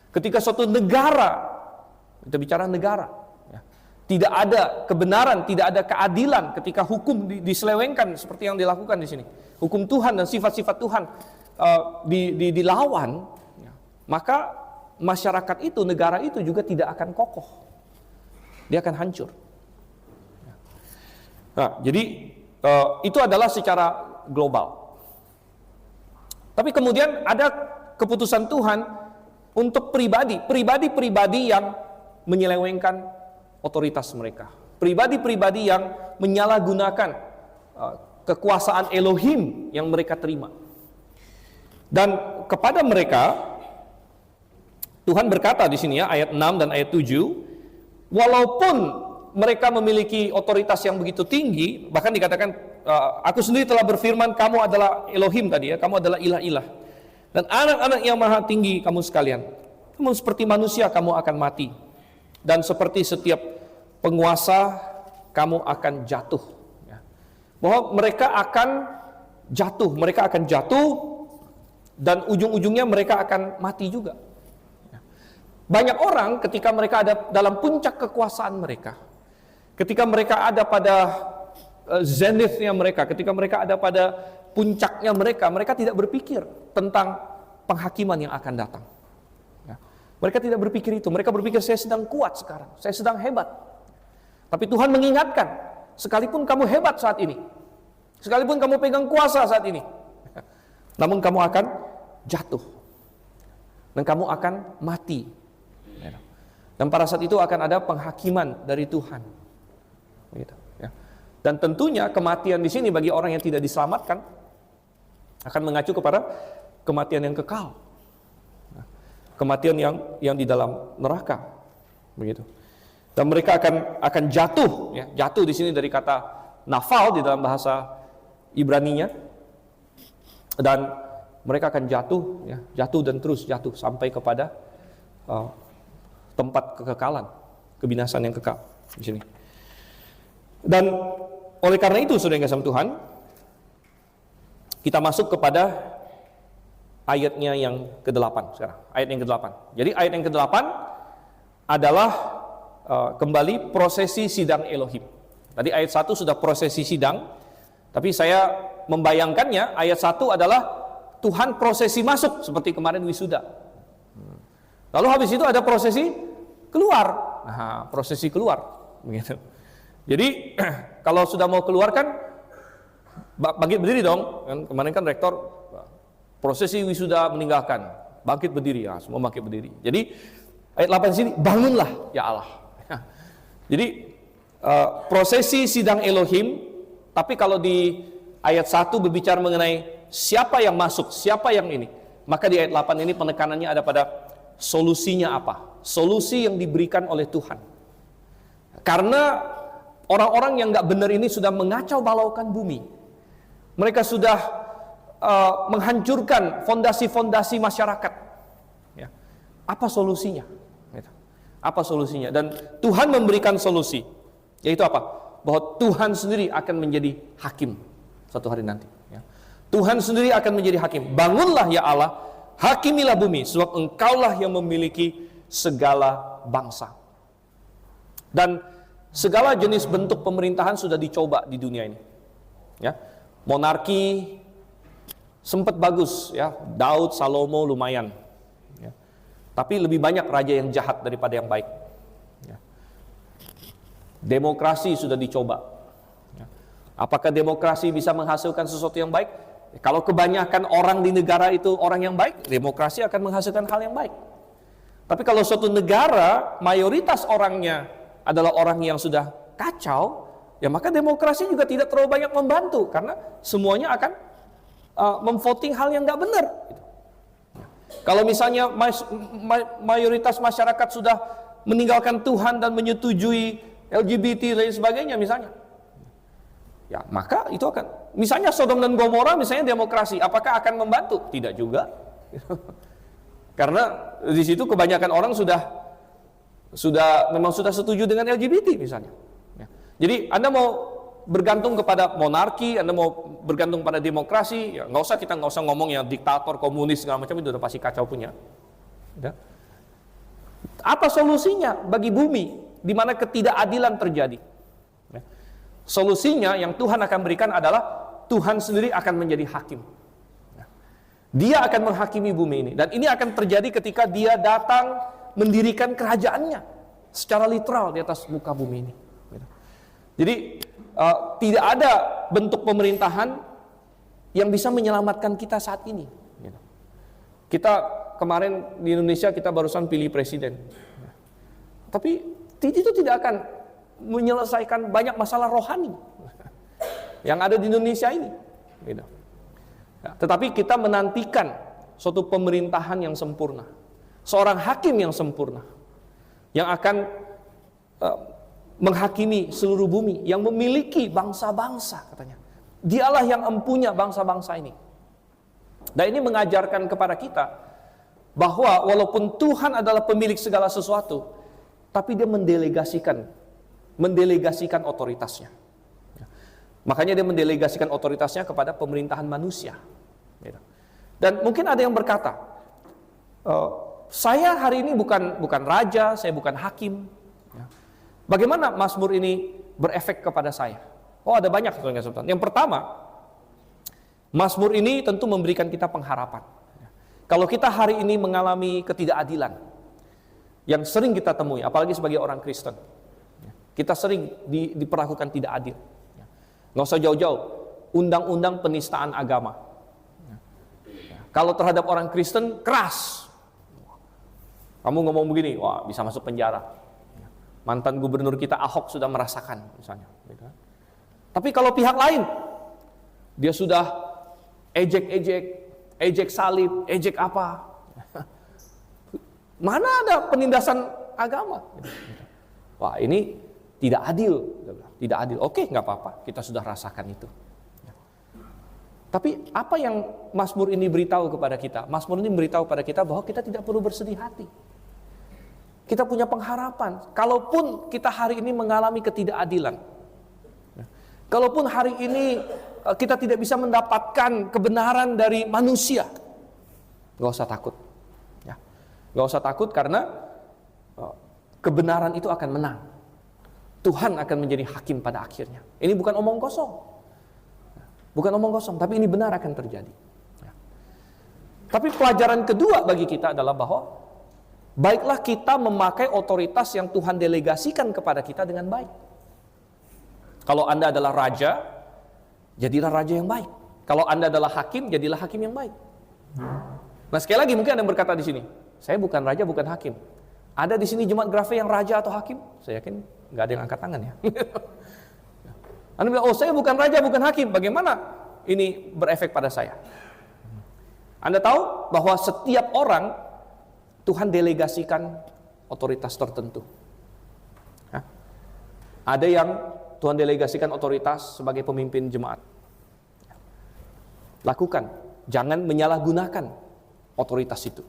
Ketika suatu negara, kita bicara negara, ya, tidak ada kebenaran, tidak ada keadilan, ketika hukum diselewengkan seperti yang dilakukan di sini, hukum Tuhan dan sifat-sifat Tuhan dilawan, ya, maka masyarakat itu, negara itu juga tidak akan kokoh. Dia akan hancur. Nah, jadi itu adalah secara global. Tapi kemudian ada keputusan Tuhan untuk pribadi-pribadi yang menyelewengkan otoritas mereka. Pribadi-pribadi yang menyalahgunakan kekuasaan Elohim yang mereka terima. Dan kepada mereka Tuhan berkata di sini ya, ayat 6 dan ayat 7, walaupun mereka memiliki otoritas yang begitu tinggi, bahkan dikatakan aku sendiri telah berfirman, kamu adalah Elohim tadi ya, kamu adalah ilah-ilah. Dan anak-anak yang maha tinggi kamu sekalian, kamu seperti manusia kamu akan mati. Dan seperti setiap penguasa kamu akan jatuh. Ya. Bahwa mereka akan jatuh dan ujung-ujungnya mereka akan mati juga. Ya. Banyak orang ketika mereka ada dalam puncak kekuasaan mereka, ketika mereka ada pada zenithnya mereka, ketika mereka ada pada puncaknya mereka tidak berpikir tentang penghakiman yang akan datang. Ya. Mereka tidak berpikir itu, mereka berpikir saya sedang kuat sekarang, saya sedang hebat. Tapi Tuhan mengingatkan, sekalipun kamu hebat saat ini, sekalipun kamu pegang kuasa saat ini, namun kamu akan jatuh, dan kamu akan mati. Dan pada saat itu akan ada penghakiman dari Tuhan. Begitu, ya. Dan tentunya kematian di sini bagi orang yang tidak diselamatkan akan mengacu kepada kematian yang kekal, kematian yang di dalam neraka, begitu. Dan mereka akan jatuh, ya. Jatuh di sini dari kata nafal di dalam bahasa Ibraninya, dan mereka akan jatuh, ya. Jatuh dan terus jatuh sampai kepada tempat kekekalan, kebinasan yang kekal di sini. Dan oleh karena itu, saudara yang kasih Tuhan, kita masuk kepada ayatnya yang ke-8 sekarang. Ayat yang ke-8. Jadi ayat yang ke-8 adalah kembali prosesi sidang Elohim. Tadi ayat 1 sudah prosesi sidang, tapi saya membayangkannya ayat 1 adalah Tuhan prosesi masuk seperti kemarin wisuda. Lalu habis itu ada prosesi keluar. Nah, prosesi keluar begitu. Jadi kalau sudah mau keluar kan bangkit berdiri dong. Kan kemarin kan rektor prosesi wisuda meninggalkan, bangkit berdiri, ya, semua bangkit berdiri. Jadi ayat 8 sini, bangunlah ya Allah. Jadi prosesi sidang Elohim, tapi kalau di ayat 1 berbicara mengenai siapa yang masuk, siapa yang ini, maka di ayat 8 ini penekanannya ada pada solusinya apa? Solusi yang diberikan oleh Tuhan. Karena orang-orang yang nggak benar ini sudah mengacau balaukan bumi. Mereka sudah menghancurkan fondasi-fondasi masyarakat. Ya. Apa solusinya? Apa solusinya? Dan Tuhan memberikan solusi. Yaitu apa? Bahwa Tuhan sendiri akan menjadi hakim suatu hari nanti. Ya. Tuhan sendiri akan menjadi hakim. Bangunlah ya Allah, hakimilah bumi, sebab engkaulah yang memiliki segala bangsa. Dan segala jenis bentuk pemerintahan sudah dicoba di dunia ini. Ya. Monarki sempat bagus, ya. Daud, Salomo lumayan. Ya. Tapi lebih banyak raja yang jahat daripada yang baik. Ya. Demokrasi sudah dicoba. Ya. Apakah demokrasi bisa menghasilkan sesuatu yang baik? Kalau kebanyakan orang di negara itu orang yang baik, demokrasi akan menghasilkan hal yang baik. Tapi kalau suatu negara mayoritas orangnya adalah orang yang sudah kacau, ya maka demokrasi juga tidak terlalu banyak membantu, karena semuanya akan memvoting hal yang nggak benar. Kalau misalnya mayoritas masyarakat sudah meninggalkan Tuhan dan menyetujui LGBT dan sebagainya misalnya, ya maka itu akan, misalnya Sodom dan Gomora misalnya demokrasi, apakah akan membantu? Tidak juga. Karena di situ kebanyakan orang memang sudah setuju dengan LGBT misalnya. Ya. Jadi Anda mau bergantung kepada monarki, Anda mau bergantung pada demokrasi, ya nggak usah ngomong yang diktator, komunis segala macam, itu udah pasti kacau punya. Ya. Apa solusinya bagi bumi di mana ketidakadilan terjadi? Ya. Solusinya yang Tuhan akan berikan adalah Tuhan sendiri akan menjadi hakim. Dia akan menghakimi bumi ini. Dan ini akan terjadi ketika dia datang mendirikan kerajaannya secara literal di atas muka bumi ini. Jadi tidak ada bentuk pemerintahan yang bisa menyelamatkan kita saat ini. Kita kemarin di Indonesia kita barusan pilih presiden. Tapi itu tidak akan menyelesaikan banyak masalah rohani yang ada di Indonesia ini. Tetapi kita menantikan suatu pemerintahan yang sempurna, seorang hakim yang sempurna, yang akan menghakimi seluruh bumi, yang memiliki bangsa-bangsa katanya. Dialah yang empunya bangsa-bangsa ini. Dan ini mengajarkan kepada kita bahwa walaupun Tuhan adalah pemilik segala sesuatu, tapi dia mendelegasikan otoritasnya. Makanya dia mendelegasikan otoritasnya kepada pemerintahan manusia. Dan mungkin ada yang berkata, saya hari ini bukan raja, saya bukan hakim. Bagaimana Mazmur ini berefek kepada saya? Oh, ada banyak sebenarnya. Yang pertama, Mazmur ini tentu memberikan kita pengharapan. Kalau kita hari ini mengalami ketidakadilan yang sering kita temui, apalagi sebagai orang Kristen, kita sering diperlakukan tidak adil. Nggak usah jauh-jauh, undang-undang penistaan agama. Kalau terhadap orang Kristen, keras. Kamu ngomong begini, wah bisa masuk penjara. Mantan gubernur kita Ahok sudah merasakan misalnya. Tapi kalau pihak lain, dia sudah ejek salib, ejek apa. Mana ada penindasan agama? Wah ini tidak adil. Tidak adil. Oke, nggak apa-apa, kita sudah rasakan itu. Tapi apa yang Mazmur ini beritahu kepada kita? Mazmur ini beritahu kepada kita bahwa kita tidak perlu bersedih hati. Kita punya pengharapan. Kalaupun kita hari ini mengalami ketidakadilan, kalaupun hari ini kita tidak bisa mendapatkan kebenaran dari manusia, gak usah takut. Ya. Gak usah takut karena kebenaran itu akan menang. Tuhan akan menjadi hakim pada akhirnya. Ini bukan omong kosong. Bukan omong kosong, tapi ini benar akan terjadi. Ya. Tapi pelajaran kedua bagi kita adalah bahwa baiklah kita memakai otoritas yang Tuhan delegasikan kepada kita dengan baik. Kalau Anda adalah raja, jadilah raja yang baik. Kalau Anda adalah hakim, jadilah hakim yang baik. Nah, sekali lagi mungkin Anda berkata di sini, saya bukan raja, bukan hakim. Ada di sini jemaat Grace yang raja atau hakim? Saya yakin nggak ada yang angkat tangan ya. Anda bilang, oh saya bukan raja, bukan hakim. Bagaimana ini berefek pada saya? Anda tahu bahwa setiap orang Tuhan delegasikan otoritas tertentu. Ada yang Tuhan delegasikan otoritas sebagai pemimpin jemaat. Lakukan, jangan menyalahgunakan otoritas itu.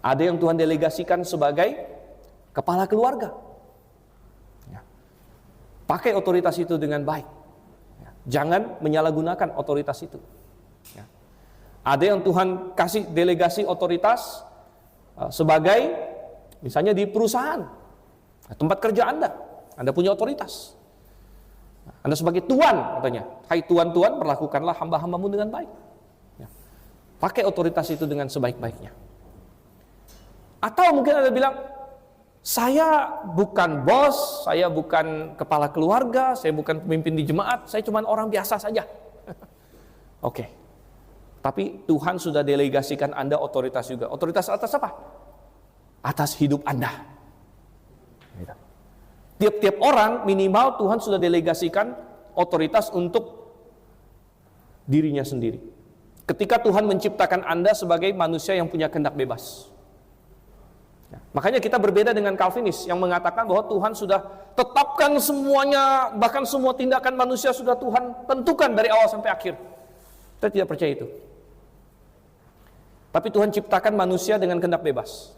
Ada yang Tuhan delegasikan sebagai kepala keluarga. Pakai otoritas itu dengan baik. Jangan menyalahgunakan otoritas itu. Ada yang Tuhan kasih delegasi otoritas sebagai misalnya di perusahaan, tempat kerja Anda punya otoritas. Anda sebagai tuan katanya, hai tuan-tuan perlakukanlah hamba-hambamu dengan baik. Pakai otoritas itu dengan sebaik-baiknya. Atau mungkin Anda bilang, saya bukan bos, saya bukan kepala keluarga, saya bukan pemimpin di jemaat, saya cuma orang biasa saja. Oke. Tapi Tuhan sudah delegasikan Anda otoritas juga. Otoritas atas apa? Atas hidup Anda. Tiap-tiap orang minimal Tuhan sudah delegasikan otoritas untuk dirinya sendiri. Ketika Tuhan menciptakan Anda sebagai manusia yang punya kehendak bebas. Makanya kita berbeda dengan Calvinis yang mengatakan bahwa Tuhan sudah tetapkan semuanya, bahkan semua tindakan manusia sudah Tuhan tentukan dari awal sampai akhir. Kita tidak percaya itu. Tapi Tuhan ciptakan manusia dengan kehendak bebas.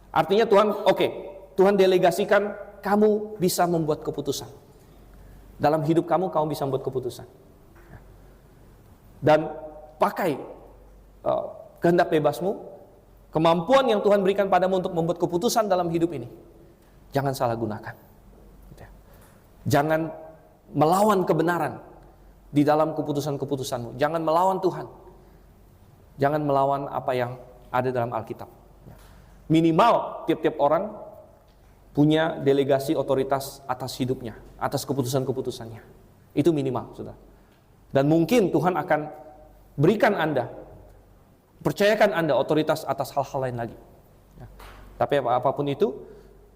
Artinya Tuhan delegasikan kamu bisa membuat keputusan. Dalam hidup kamu bisa membuat keputusan. Dan pakai kehendak bebasmu, kemampuan yang Tuhan berikan padamu untuk membuat keputusan dalam hidup ini. Jangan salah gunakan. Jangan melawan kebenaran di dalam keputusan-keputusanmu. Jangan melawan Tuhan. Jangan melawan apa yang ada dalam Alkitab. Minimal tiap-tiap orang punya delegasi otoritas atas hidupnya, atas keputusan-keputusannya. Itu minimal, saudara. Dan mungkin Tuhan akan berikan Anda, percayakan Anda otoritas atas hal-hal lain lagi. Tapi apapun itu,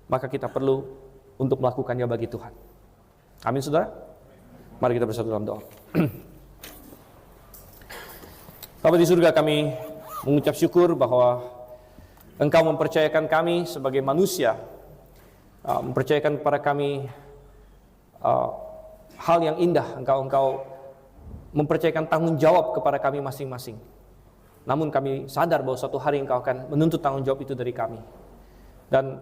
maka kita perlu untuk melakukannya bagi Tuhan. Amin, saudara. Mari kita bersatu dalam doa. Bapa di surga, kami mengucap syukur bahwa Engkau mempercayakan kami sebagai manusia, mempercayakan kepada kami hal yang indah. Engkau mempercayakan tanggung jawab kepada kami masing-masing. Namun kami sadar bahwa suatu hari Engkau akan menuntut tanggung jawab itu dari kami. Dan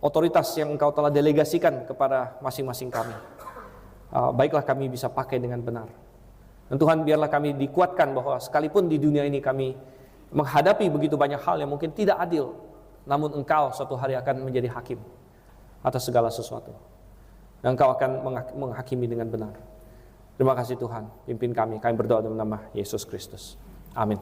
otoritas yang Engkau telah delegasikan kepada masing-masing kami, baiklah kami bisa pakai dengan benar. Dan Tuhan, biarlah kami dikuatkan bahwa sekalipun di dunia ini kami menghadapi begitu banyak hal yang mungkin tidak adil, namun Engkau suatu hari akan menjadi hakim atas segala sesuatu. Dan Engkau akan menghakimi dengan benar. Terima kasih Tuhan, pimpin kami berdoa dalam nama Yesus Kristus. Amin.